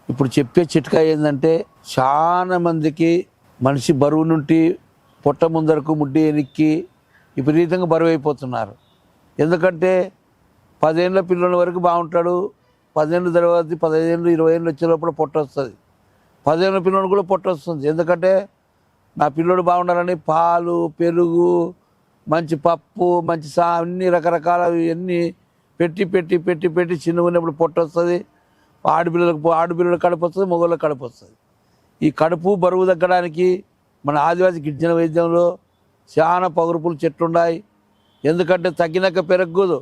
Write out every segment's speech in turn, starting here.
ఇప్పుడు చెప్పే చిట్కా ఏంటంటే, చాలా మందికి మనిషి బరువు నుండి పొట్ట ముందరకు ముడ్డి ఎనిక్కి విపరీతంగా బరువు అయిపోతున్నారు. ఎందుకంటే 10 ఏళ్ళ పిల్లల వరకు బాగుంటాడు. 10 ఏళ్ళ తర్వాత 15 ఏళ్ళు 20 ఏళ్ళు వచ్చే లోపల పొట్ట వస్తుంది. 10 ఏళ్ళ పిల్లలు కూడా పొట్ట వస్తుంది. ఎందుకంటే నా పిల్లోడు బాగుండాలని పాలు, పెరుగు, మంచి పప్పు, మంచి అన్ని రకరకాల ఇవన్నీ పెట్టి పెట్టి పెట్టి పెట్టి చిన్నగా ఉన్నప్పుడు పొట్ట వస్తుంది. ఆడపిల్లలకు కడుపు వస్తుంది, మగవాళ్ళకి కడుపు వస్తుంది. ఈ కడుపు బరువు తగ్గడానికి మన ఆదివాసీ గిరిజన వైద్యంలో చాలా పగురుపులు చెట్లు ఉన్నాయి. ఎందుకంటే తగ్గినాక పెరగదు.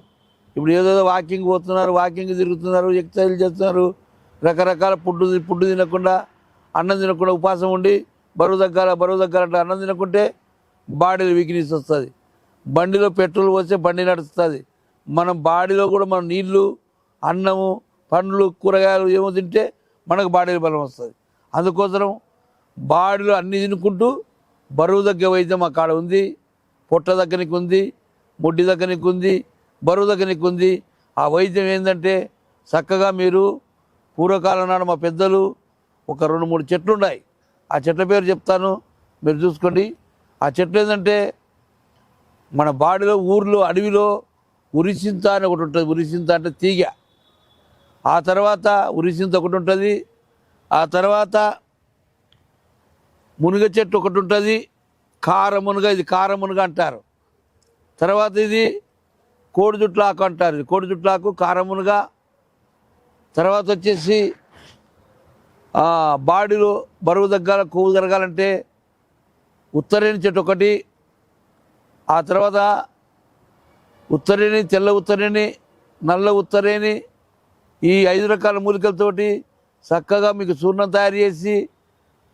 ఇప్పుడు ఏదో వాకింగ్ పోతున్నారు, వాకింగ్ తిరుగుతున్నారు, ఎక్సర్సైజ్ చేస్తున్నారు, రకరకాల ఫుడ్ తినకుండా, అన్నం తినకుండా ఉపాసం ఉండి బరువు తగ్గాలంటే అన్నం తినకుంటే బాడీలో వీక్నెస్ వస్తుంది. బండిలో పెట్రోల్ పోస్తే బండి నడుస్తుంది. మనం బాడీలో కూడా మనం నీళ్లు, అన్నము, పండ్లు, కూరగాయలు ఏమో తింటే మనకు బాడీలో బలం వస్తుంది. అందుకోసం బాడీలో అన్నీ తినుకుంటూ బరువు తగ్గే వైద్యం ఆ కాడ ఉంది. పొట్ట దగ్గరికి ఉంది, ముడ్డి దగ్గరికి ఉంది, బరువు దగ్గరికి ఉంది. ఆ వైద్యం ఏంటంటే చక్కగా మీరు పూర్వకాలం నాడు మా పెద్దలు ఒక 2-3 చెట్లు ఉన్నాయి. ఆ చెట్ల పేరు చెప్తాను, మీరు చూసుకోండి. ఆ చెట్లు ఏంటంటే మన బాడీలో ఊర్లో అడవిలో ఉరిసింత అని ఒకటి ఉంటుంది. ఉరిసింత అంటే తీగ. ఆ తర్వాత ఉరిసింత ఒకటి ఉంటుంది. ఆ తర్వాత మునుగ చెట్టు ఒకటి ఉంటుంది. కారమునుగ, ఇది కారమునుగ అంటారు. తర్వాత ఇది కోడిజుట్లాకు అంటారు. ఇది కోడిజుట్లాకు, కారమునుగ. తర్వాత వచ్చేసి బాడీలో బరువు తగ్గాల, కొవ్వు తరగాలంటే ఉత్తరేణి చెట్టు ఒకటి. ఆ తర్వాత ఉత్తరేణి, తెల్ల ఉత్తరేణి, నల్ల ఉత్తరేణి, ఈ 5 రకాల మూలికలతోటి చక్కగా మీకు చూర్ణం తయారు చేసి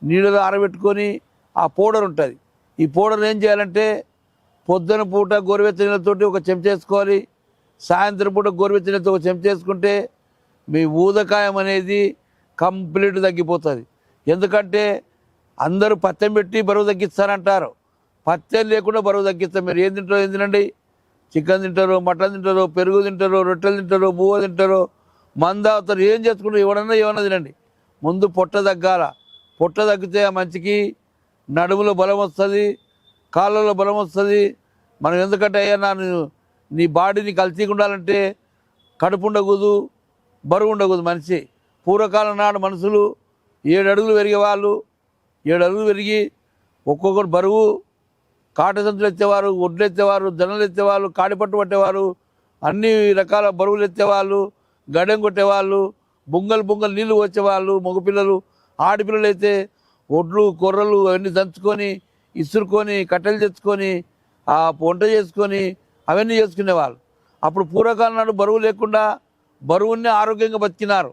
నీళ్ళలో ఆరబెట్టుకొని ఆ పౌడర్ ఉంటుంది. ఈ పౌడర్ ఏం చేయాలంటే పొద్దున పూట గోరువెచ్చని నీళ్ళతోటి ఒక చెంచా వేసుకోవాలి. సాయంత్రం పూట గోరువెచ్చని నీళ్ళతో ఒక చెంచా వేసుకుంటే మీ ఊదకాయం అనేది కంప్లీట్ తగ్గిపోతుంది. ఎందుకంటే అందరూ పత్తెం పెట్టి బరువు తగ్గిస్తారంటారు. పత్తెం లేకుండా బరువు తగ్గిస్తారు. మీరు ఏం తింటారో ఏం తినండి. చికెన్ తింటారు, మటన్ తింటారు, పెరుగు తింటారు, రొట్టెలు తింటారు, బువ్వ తింటారు, మంద అవుతారు, ఏం చేసుకుంటారు, ఏమన్నా తినండి. ముందు పొట్ట తగ్గాల. పొట్ట తగ్గితే ఆ మంచికి నడుములో బలం వస్తుంది, కాళ్ళలో బలం వస్తుంది. మనం ఎందుకంటే అయ్యా నీ బాడీని కల్తీగా ఉండాలంటే కడుపు ఉండకూడదు, బరువు ఉండకూడదు మనిషి. పూర్వకాలం నాడు మనుషులు 7 అడుగులు పెరిగేవాళ్ళు. 7 అడుగులు పెరిగి ఒక్కొక్కరు బరువు కాట సంచులు ఎత్తేవారు, ఒడ్లు ఎత్తేవారు, జొన్నలు ఎత్తేవాళ్ళు, కాడిపట్టు పట్టేవారు, అన్ని రకాల బరువులు ఎత్తేవాళ్ళు, గడెం కొట్టేవాళ్ళు, బొంగలు నీళ్లు వచ్చేవాళ్ళు. మగపిల్లలు, ఆడపిల్లలు అయితే ఒడ్లు, కొర్రలు అవన్నీ దంచుకొని, ఇసురుకొని, కట్టెలు తెచ్చుకొని వంట చేసుకొని అవన్నీ చేసుకునేవాళ్ళు. అప్పుడు పూర్వకాలం నాడు బరువు లేకుండా బరువుని ఆరోగ్యంగా బతికినారు.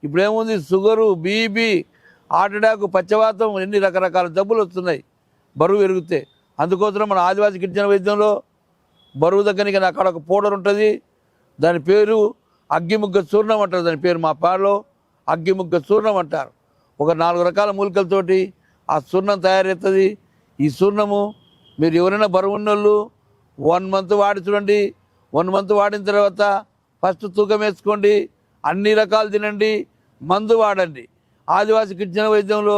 ఇప్పుడు ఏముంది, షుగరు, బీపీ, హార్ట్ అటాక్, పచ్చవాతం, ఎన్ని రకరకాల జబ్బులు వస్తున్నాయి బరువు పెరిగితే. అందుకోసం మన ఆదివాసీ గిరిజన వైద్యంలో బరువు దగ్గరికి అక్కడ ఒక పౌడర్ ఉంటుంది. దాని పేరు అగ్గిముగ్గ చూర్ణం అంటారు. దాని పేరు మా పాడలో అగ్గిముగ్గ చూర్ణం అంటారు. ఒక 4 రకాల మూలికలతోటి ఆ చూర్ణం తయారవుతుంది. ఈ చూర్ణము మీరు ఎవరైనా బరువు ఉన్నోళ్ళు 1 మంత్ వాడి చూడండి. 1 మంత్ వాడిన తర్వాత ఫస్ట్ తూకం వేసుకోండి, అన్ని రకాలు తినండి, మందు వాడండి. ఆదివాసీ గిరిజన వైద్యంలో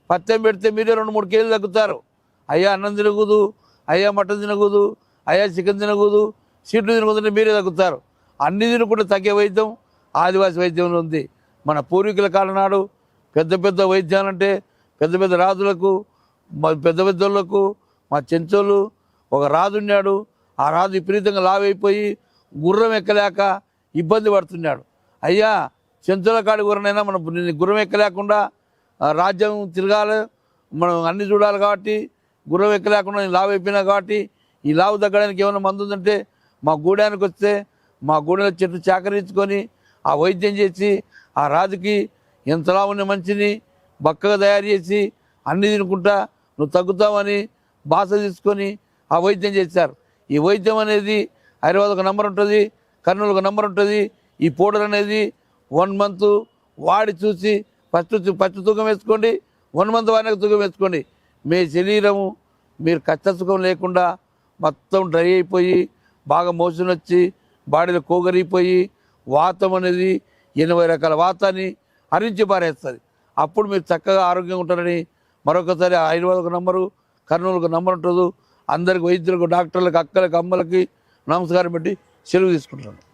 పత్తెం పెడితే మీరే 2-3 కేజీలు తగ్గుతారు. అయ్యా అన్నం తినకూడదు, అయ్యా మటన్ తినకూడదు, అయ్యా చికెన్ తినకూడదు, సీట్లు తినకూడదు, మీరే తగ్గుతారు. అన్ని తినకుండా తగ్గే వైద్యం ఆదివాసీ వైద్యంలో ఉంది. మన పూర్వీకుల కాలం నాడు పెద్ద పెద్ద వైద్యాలంటే పెద్ద పెద్ద రాజులకు, పెద్ద పెద్దోళ్ళకు, మా చెంచోళ్ళు ఒక రాజు ఉన్నాడు. ఆ రాజు విపరీతంగా లావైపోయి గుర్రం ఎక్కలేక ఇబ్బంది పడుతున్నాడు. అయ్యా చెంచోళ్ళ కాడి గుర్రనైనా మనం గుర్రం ఎక్కలేకుండా రాజ్యం తిరగాలి, మనం అన్ని చూడాలి కాబట్టి గుర్రం ఎక్కలేకుండా నేను లావు అయిపోయినా కాబట్టి ఈ లావు తగ్గడానికి ఏమైనా మందు ఉందంటే మా గూడానికి వస్తే మా గూడెల చెట్టు సేకరించుకొని ఆ వైద్యం చేసి ఆ రాజుకి ఎంతలా ఉన్న మంచిని బక్కగా తయారు చేసి అన్ని తినుకుంటా నువ్వు తగ్గుతావని బాస తీసుకొని ఆ వైద్యం చేశారు. ఈ వైద్యం అనేది హైదరాబాద్ ఒక నంబర్ ఉంటుంది, కర్నూలు ఒక నంబర్ ఉంటుంది. ఈ పౌడర్ అనేది 1 మంత్ వాడి చూసి ఫస్ట్ తూకం వేసుకోండి, 1 మంత్ వాడినాక తూకం వేసుకోండి. మీ శరీరము మీరు కష్ట సుఖం లేకుండా మొత్తం డ్రై అయిపోయి బాగా మోషన్ వచ్చి బాడీలో కోగరిగిపోయి వాతం అనేది 80 రకాల వాతాన్ని హరించి పారేస్తుంది. అప్పుడు మీరు చక్కగా ఆరోగ్యంగా ఉంటారని మరొకసారి హైదరాబాద్ ఒక నంబరు, కర్నూలు ఒక నంబర్ ఉంటుంది. అందరికి వైద్యులకు, డాక్టర్లకు, అక్కలకు, అమ్మలకి నమస్కారం పెట్టి సెలవు తీసుకుంటున్నాను.